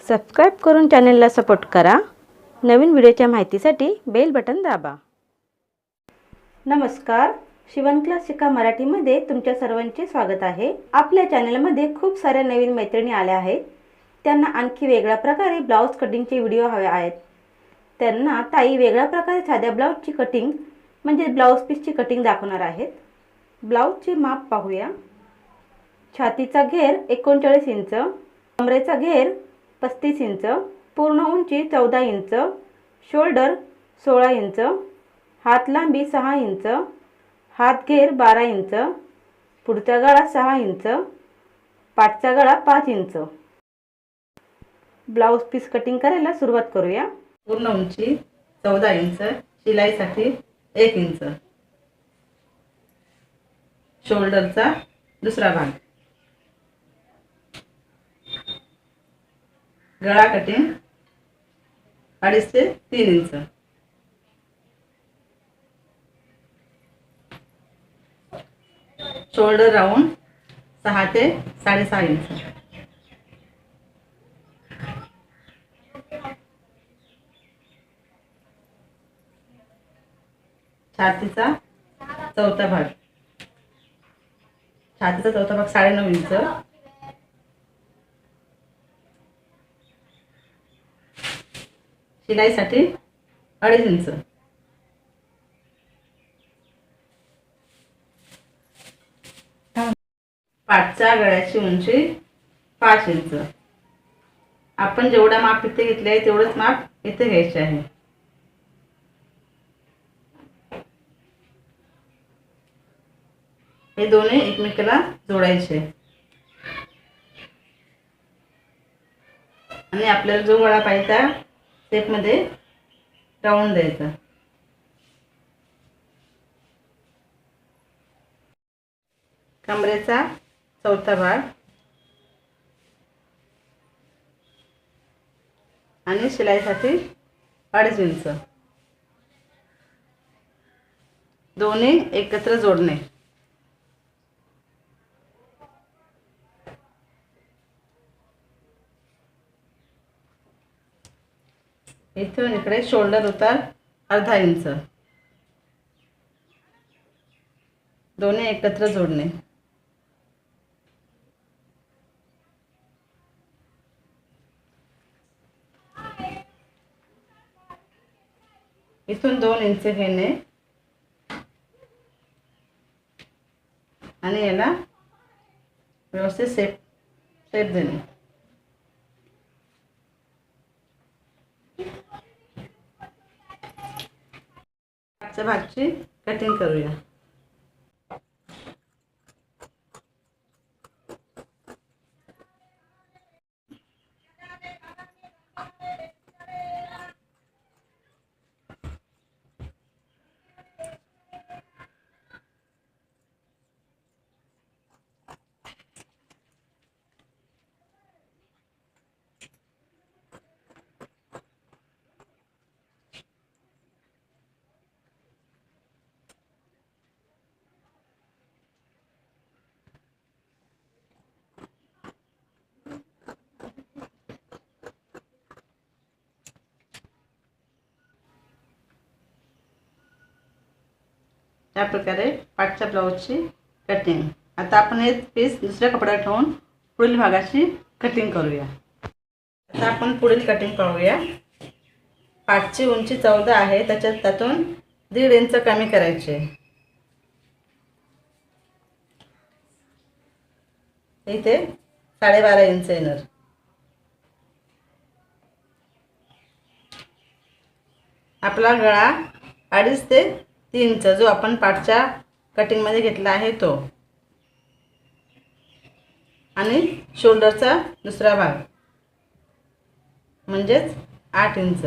Subscribe करून चॅनलला support करा। नवीन व्हिडिओच्या माहितीसाठी बेल बटन दाबा। नमस्कार, शिवण क्लास शिका मराठीमध्ये तुमच्या सर्वांचे स्वागत आहे। आपल्या चॅनलमध्ये खूप साऱ्या नवीन मैत्रिणी आल्या आहेत। त्यांना आणखी वेगळ्या प्रकारे ब्लाउज कटिंगचे व्हिडिओ हवे आहेत। त्यांना ताई वेगळ्या प्रकारे साध्या ब्लाउजची कटिंग म्हणजे ब्लाउज पीसची कटिंग दाखवणार आहेत। ब्लाउजचे माप पाहूया। छातीचा घेर 39 इंच, कमरेचा घेर 35 इंच, पूर्ण उंची 14 इंच, शोल्डर 16 इंच, हात लांबी 6 इंच, हात घेर 12 इंच, पुढचा गळा 6 इंच, पाठचा गळा 5 इंच। ब्लाउज पीस कटिंग करायला सुरुवात करूया। पूर्ण उंची 14 इंच, शिलाईसाठी 1 इंच, शोल्डरचा दुसरा भाग, गळा कटिंग 2.5 ते 3 इंच, शोल्डर राऊंड 6 ते 6.5 इंच, छातीचा चौथा भाग, 9.5 इंच, शिलाईसाठी 2.5 इंच, पाठच्या गळ्याची उंची 5 इंच। आपण जेवढा माप इथे घेतले आहे तेवढंच माप इथे घ्यायचे आहे। हे दोन्ही एकमेकाला जोडायचे आणि आपल्याला जो गळा पाहिजे त्या शेपमध्ये राऊंड द्यायचा। कमरेचा चौथा भाग आणि शिलाईसाठी 2.5 इंच, दोन्ही एकत्र जोडणे। इथून इकडे शोल्डर उतार 0.5 इंच, दोन्ही एकत्र जोडणे। इथून 2 इंच घेणे आणि याला व्यवस्थित शेप देणे। पाठच्या भागची कटिंग करूया। या प्रकारे पाठच्या ब्लाउजची कटिंग। आता आपण हे पीस दुसऱ्या कपड्यावर ठेवून पुढील भागाची कटिंग करूया। आता आपण पुढील कटिंग पाहूया। पाठची उंची 14 आहे, त्यातून 1.5 इंच कमी करायचे। इथे 12.5 इंच येणार। आपला गळा 2.5 ते 3 इंच जो आपण पाठच्या कटिंग मध्ये घेतला आहे तो, आणि शोल्डरचा दुसरा भाग म्हणजेच 8 इंच,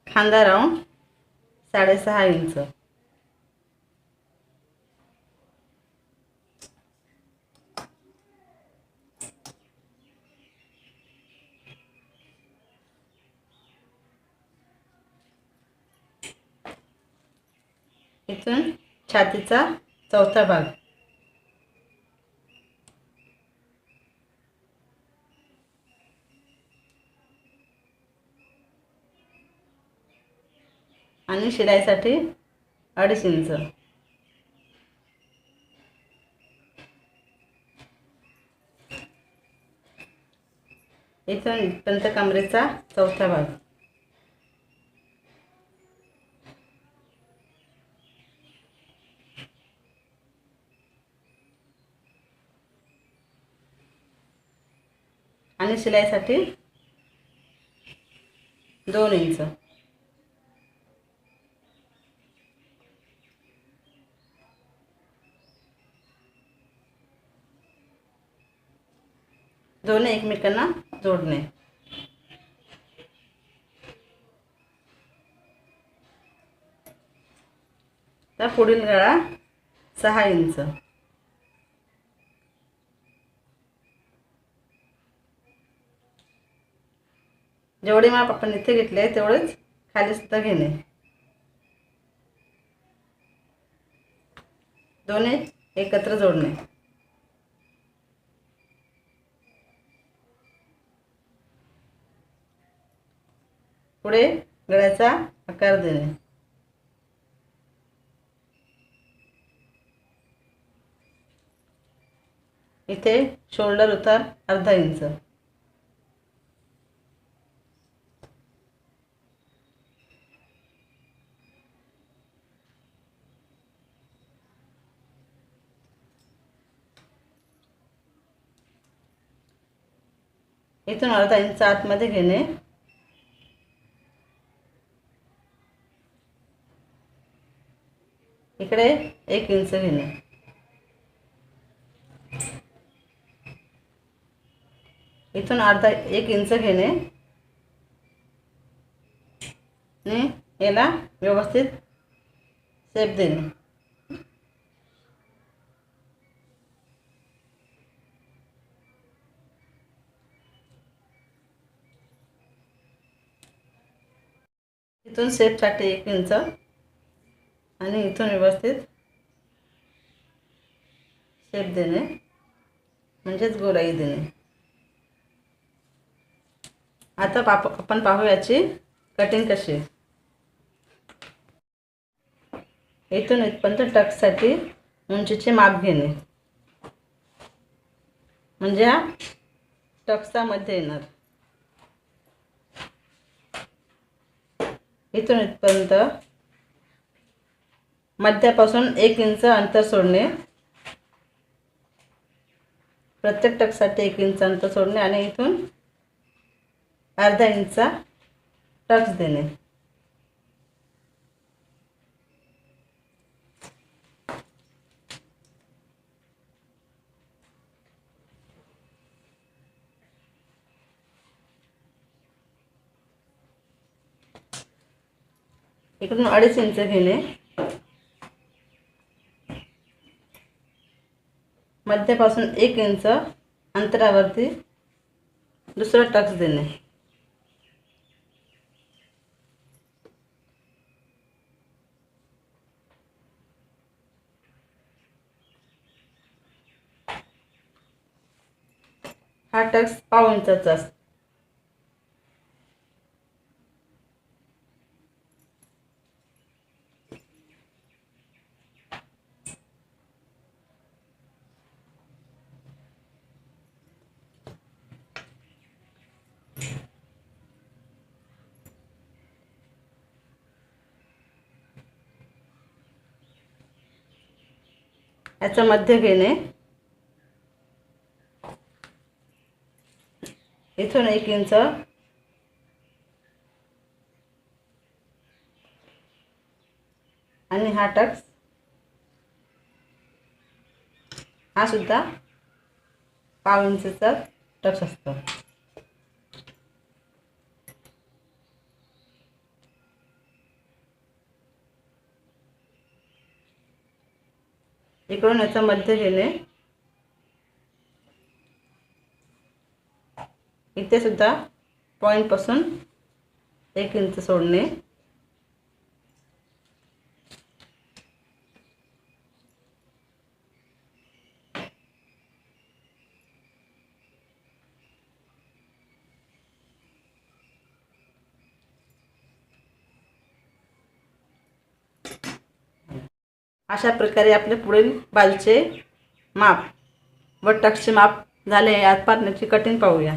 खांदा राऊंड 6.5 इंच, इथून छातीचा चौथा भाग, आणि शिलाईसाठी 2.5 इंच. इथून इथपर्यंत कमरेचा चौथा भाग. आणि शिलाईसाठी 2 इंच. दोन्ही एकमेकांना जोडणे. तर पुढील गळा 6 इंच. जेवढे माप आपण इथे घेतले तेवढेच खाली सुद्धा घेणे. दोन्ही एकत्र जोडणे. पुढे गळ्याचा आकार देणे. इथे शोल्डर उतार 1/2 इंच. इथून 1/2 इंच आतमध्ये घेणे. इकडे 1 इंच घेणे. इथून 1 इंच घेणे आणि याला व्यवस्थित शेप देणे. इथून शेपसाठी 1 इंच आणि इथून व्यवस्थित शेप देणे म्हणजेच गोलाई देणे. आता आपण पाहू याची कटिंग कशी. इथून इथपर्यंत टक्ससाठी उंचीचे माप घेणे म्हणजे हा टक्सचा मध्ये येणार. इथून इथपर्यंत मध्यापासून 1 इंच अंतर सोडणे. प्रत्येक टक्ससाठी 1 इंच अंतर सोडणे आणि इथून 1/2 इंचचा टक्स देणे. इकडून 2.5 इंच घेणे. मध्यापासून 1 इंच अंतरावरती दुसरा टक्स देणे. हा टक्स 1/2 इंचाचा असतो. याचं मध्य घेणे. इथून 1 इंच आणि हा टक्स हा सुद्धा 1/2 इंचचा टक्स असतो. इकडून याचं मध्य घेणे. इथे सुद्धा पॉइंट पासून 1 इंच सोडणे. अशा प्रकारे आपले पुढील बाजूचे माप व टक्सचे माप झाले. आज पातण्याची कटिंग पाहूया.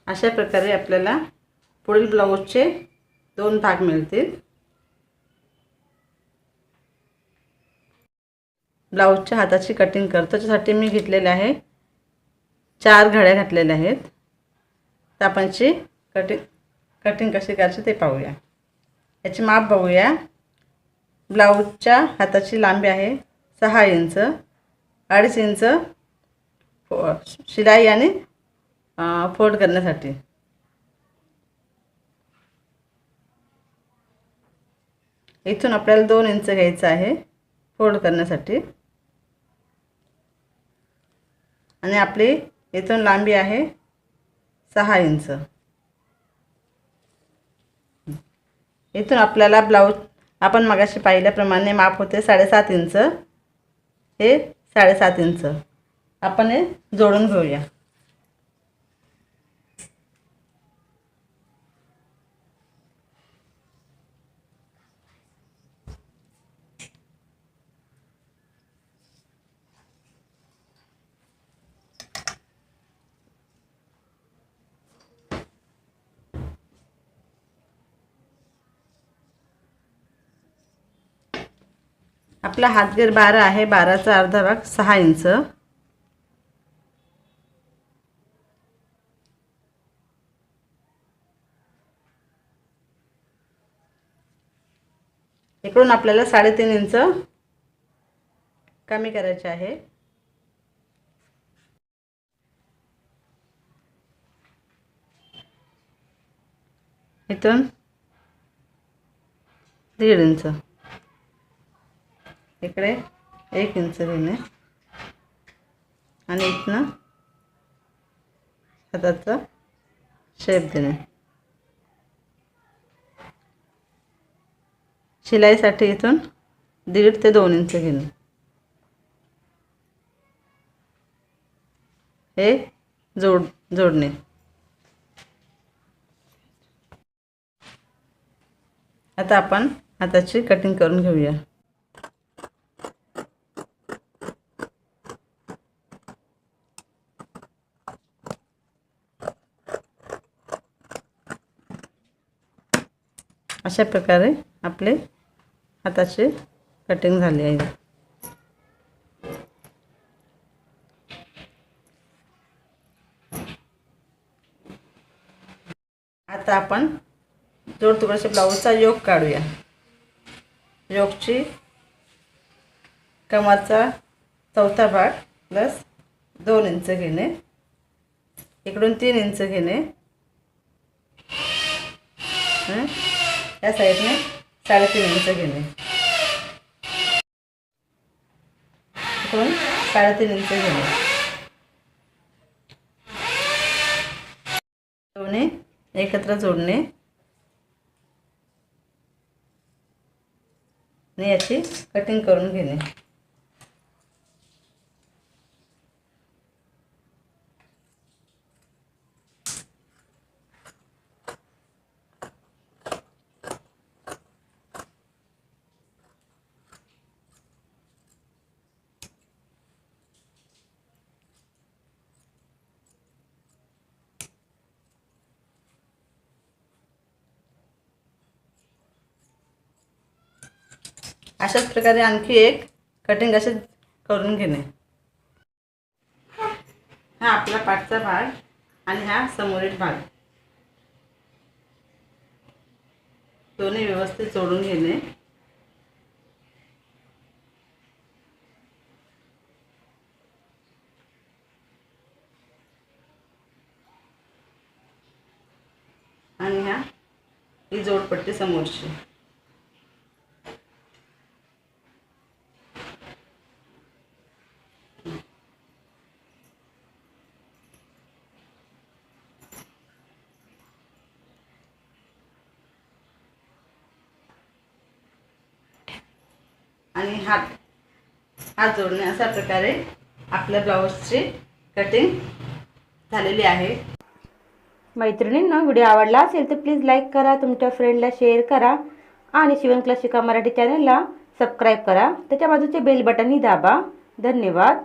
अशा प्रकारे आपल्याला पुढील ब्लाऊजचे 2 भाग मिळतील. ब्लाऊजच्या हाताची कटिंग करतो. त्याच्यासाठी मी घेतलेले आहे 4 घड्या घातलेल्या आहेत. तर आपण कटिंग कशी करायची ते पाहूया. याची माप बघूया. ब्लाऊजच्या हाताची लांबी आहे 6 इंच. 2.5 इंच शिलाई आणि फोल्ड करण्यासाठी. इथून आपल्याला 2 इंच घ्यायचं आहे फोल्ड करण्यासाठी. आणि आपली इथून लांबी आहे 6 इंच. इथून आपल्याला ब्लाऊज आपण मगाशी पाहिल्याप्रमाणे माप होते 7.5 इंच. हे 7.5 इंच आपण हे जोडून घेऊया. आपला हातगेर 12 आहे. 12चा अर्धा भाग 6 इंच. इकडून आपल्याला 3.5 इंच कमी करायचे आहे. इथून 1.5 इंच. इकडे 1 इंच घेणे आणि इथनं हाताचा शेप देणे. शिलाईसाठी इथून 1.5 ते 2 इंच घेणे. हे जोडणे. आता आपण हाताची कटिंग करून घेऊया. अशा प्रकारे आपले हाताची कटिंग झाली आहे. आता आपण जोड तुकड्याच्या ब्लाऊजचा योग काढूया. योगची कमरचा 4था भाग प्लस 2 इंच घेणे. इकडून 3 इंच घेणे. या साईडने 3.5 इंच घेणे. इकडून 3.5 इंच घेणे. दोन्ही एकत्र जोडणे आणि याची कटिंग करून घेणे. अशाच प्रकारे आणखी एक कटिंग असे करून घेणे. हा आपला पाठचा भाग आणि हा समोरील भाग दोन्ही व्यवस्थित जोडून घेणे. ही जोडपट्टी समोरची. आणि हात जोडणे अशा प्रकारे आपल्या ब्लाऊजची कटिंग झालेली आहे. मैत्रिणींनो, व्हिडिओ आवडला असेल तर प्लीज लाईक करा, तुमच्या फ्रेंडला शेअर करा आणि शिवण क्लास शिका मराठी चॅनलला सबस्क्राईब करा. त्याच्या बाजूचे बेल बटनही दाबा. धन्यवाद.